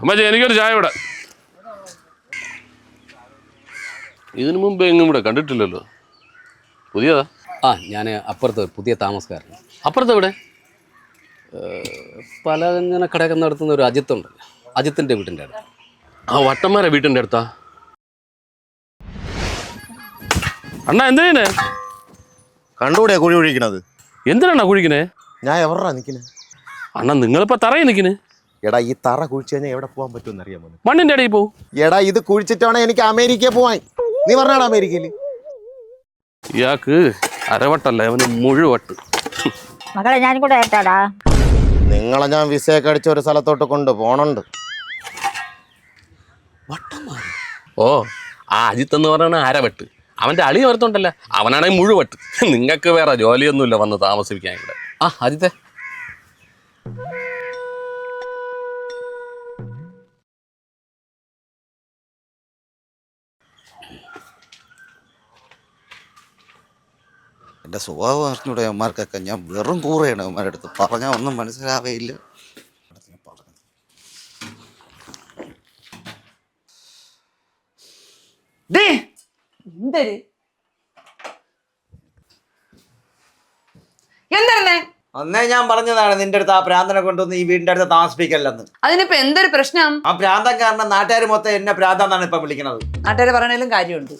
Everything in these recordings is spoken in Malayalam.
അമ്മച്ചി എനിക്കൊരു ചായ ഇവിടെ. ഇതിനു മുമ്പ് എങ്ങും ഇവിടെ കണ്ടിട്ടില്ലല്ലോ. പുതിയതാ? ഞാൻ അപ്പുറത്ത് പുതിയ താമസക്കാരൻ. അപ്പുറത്ത് എവിടെ? പലചരക്ക് കടയൊക്കെ നടത്തുന്ന ഒരു അജിത്തുണ്ട്. അജിത്തിൻ്റെ വീട്ടിൻ്റെ അടുത്ത്. ആ വട്ടന്മാരെ വീട്ടിൻ്റെ അടുത്താ? അണ്ണാ എന്തിനാ കണ്ടുകൂടെയാ കുഴി ഒഴിക്കണത്? എന്തിനാ കുഴിക്കണേ? ഞാൻ എവിടാ നിൽക്കണേ? അണ്ണാ നിങ്ങളിപ്പോ തറയിൽ നിൽക്കണേ. എടാ ഈ തറ കുഴിച്ചു കഴിഞ്ഞാൽ എവിടെ പോകാൻ പറ്റുമെന്ന് അറിയാമോ? മണ്ണിന്റെ അടിയിൽ പോവും. എടാ ഇത് കുഴിച്ചിട്ടാണ് എനിക്ക് അമേരിക്കയിൽ പോവാൻ. നീ പറഞ്ഞാടാ അമേരിക്കയിൽ? ഇയാൾക്ക് അരവട്ടല്ല, അവന് മുഴുവട്ട്. മകളെ ഞാനും കൂടെ ഏറ്റാടാ. നിങ്ങളെ ഞാൻ വിസയൊക്കെ അടിച്ച ഒരു സ്ഥലത്തോട്ട് കൊണ്ട് പോണുണ്ട്. ഓ ആ അജിത്ത് എന്ന് പറയുന്ന അരവട്ട്. അവന്റെ അളി ഓർത്തുണ്ടല്ലോ, അവനാണെങ്കിൽ മുഴുവട്ട്. നിങ്ങൾക്ക് വേറെ ജോലിയൊന്നുമില്ല വന്ന് താമസിപ്പിക്കാൻ ഇവിടെ. അജിത്തെ എൻ്റെ സ്വഭാവം അറിഞ്ഞൂടെ അവന്മാർക്കൊക്കെ. ഞാൻ വെറും കൂറയാണ് അവന്മാരുടെ അടുത്ത്. പറഞ്ഞാൽ ഒന്നും മനസ്സിലാവേയില്ല. എന്തായിരുന്നേ? അന്നേ ഞാൻ പറഞ്ഞതാണ് നിന്റെ അടുത്ത് ആ പ്രാന്തനെ കൊണ്ടുവന്ന് ഈ വീടിന്റെ അടുത്ത് താമസിപ്പിക്കല്ലെന്ന്. അതിനിപ്പോ എന്തൊരു പ്രശ്നം? ആ പ്രാന്തൻ കാരണം നാട്ടുകാർ മൊത്തം എന്നെ പ്രാന്താന്നാണ് ഇപ്പൊ വിളിക്കണത്. നാട്ടുകാർ പറയണേലും കാര്യമുണ്ട്.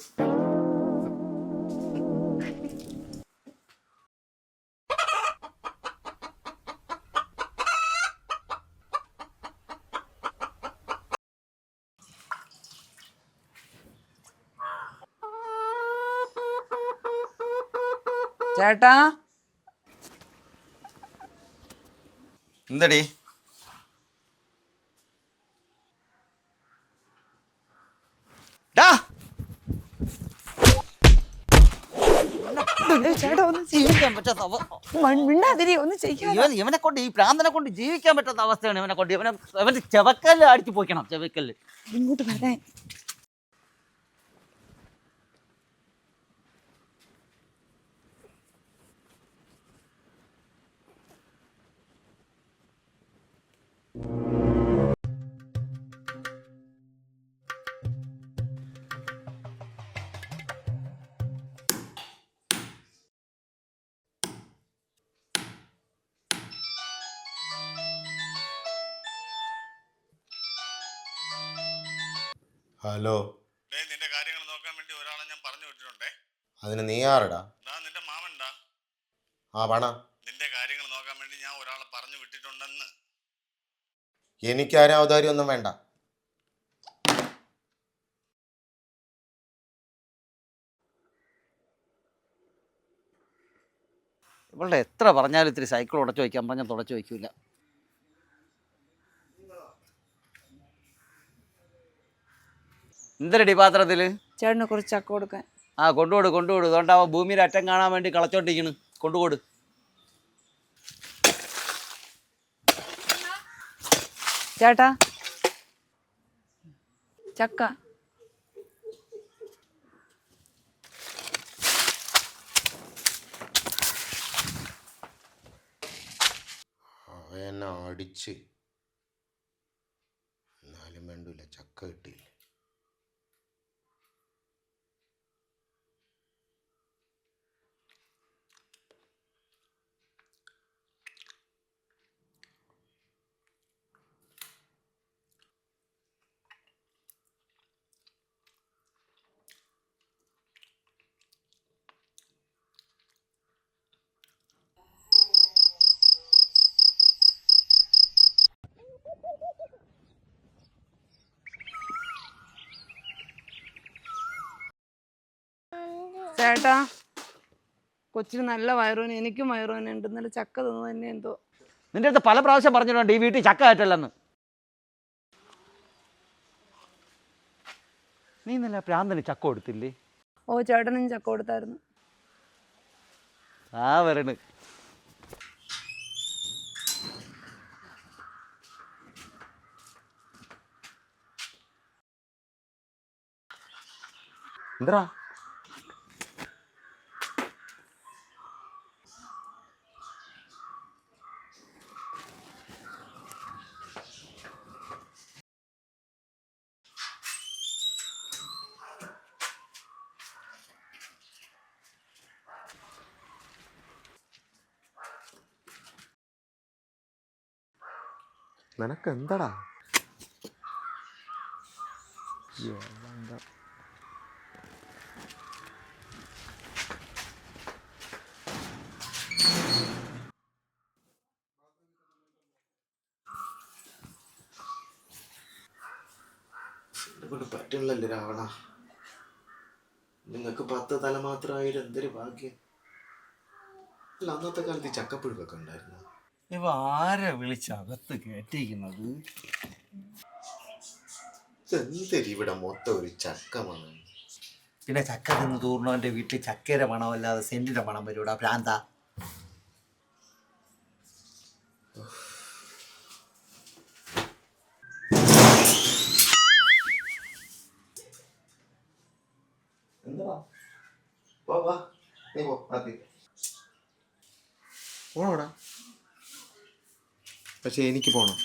ചേട്ടാ എന്തടി? ചേട്ടാ ഒന്ന് ജീവിക്കാൻ പറ്റാത്ത ഇവനെ കൊണ്ട്, ഈ പ്രാന്തനെ കൊണ്ട് ജീവിക്കാൻ പറ്റാത്ത അവസ്ഥയാണ് ഇവനെ കൊണ്ട്. അവന്റെ ചെവക്കല്ല് അടിച്ചു പോയിക്കണം. ചെവക്കല്ല് ഇങ്ങോട്ട് വരാൻ. ഹലോ. നിന്റെ കാര്യങ്ങൾ നോക്കാൻ വേണ്ടി ഒരാളെ ഞാൻ പറഞ്ഞു വിട്ടിട്ടുണ്ടേ. അതിന് നീ ആരടാ? നിന്റെ മാമൻടാ. പണ നിന്റെ കാര്യങ്ങൾ നോക്കാൻ വേണ്ടി ഞാൻ ഒരാളെ പറഞ്ഞു വിട്ടിട്ടുണ്ടെന്ന്. എനിക്കാരും ഔദാര്യം ഒന്നും വേണ്ട. ഇവളുടെ എത്ര പറഞ്ഞാലും ഇത്തിരി സൈക്കിൾ ഉടച്ചു വയ്ക്കാൻ പറഞ്ഞാൽ തുടച്ചു വയ്ക്കൂല. എന്തരടി പാത്രത്തില്? ചേട്ടന് കുറച്ച് ചക്ക കൊടുക്കാൻ. കൊണ്ടുപോട് അതുകൊണ്ടാവ ഭൂമിയുടെ അറ്റം കാണാൻ വേണ്ടി കളച്ചോണ്ടിരിക്കണ്. കൊണ്ടുപോട്. ചേട്ടാ ചക്ക. എന്നെ അടിച്ച് എന്നാലും വേണ്ടൂല, ചക്ക കിട്ടിയില്ല. ചേട്ടാ കൊച്ചിന് നല്ല വയറുവേന, എനിക്കും വയറുവേന ഉണ്ട്. ഇന്നലെ ചക്ക തന്നു തന്നെ എന്തോ. നിന്റെ അടുത്ത് പല പ്രാവശ്യം പറഞ്ഞിട്ടുണ്ട് ഈ വീട്ടിൽ ചക്ക കയറ്റല്ലെന്ന്. നീ ഇന്നലെ പ്രാന്തന് ചക്ക കൊടുത്തില്ലേ? ഓ ചേട്ടനും ചക്ക കൊടുത്തായിരുന്നു. വരണ്. എന്താ നിനക്ക് എന്താടാ? പറ്റില്ലല്ലോ രാവണ. നിങ്ങൾക്ക് 10 തല മാത്രമായാലും എന്തൊരു ഭാഗ്യം. അല്ല, അന്നത്തെ കാലത്ത് ഈ ചക്കപ്പുഴുക്കൊക്കെ ഉണ്ടായിരുന്നു. ഇവ ആരെ വിളിച്ച് അകത്ത് കയറ്റിയിരിക്കുന്നത്? എന്തൊരു ഇവിടെ മൊത്തം ഒരു ചക്ക മണം. പിന്നെ ചക്ക തിന്ന് തൂർണവന്റെ വീട്ടിൽ ചക്കയുടെ മണമല്ലാതെ സെന്റിന്റെ മണം വരൂടാ ഭ്രാന്ത. പോണോടാ, പക്ഷെ എനിക്ക് പോണം.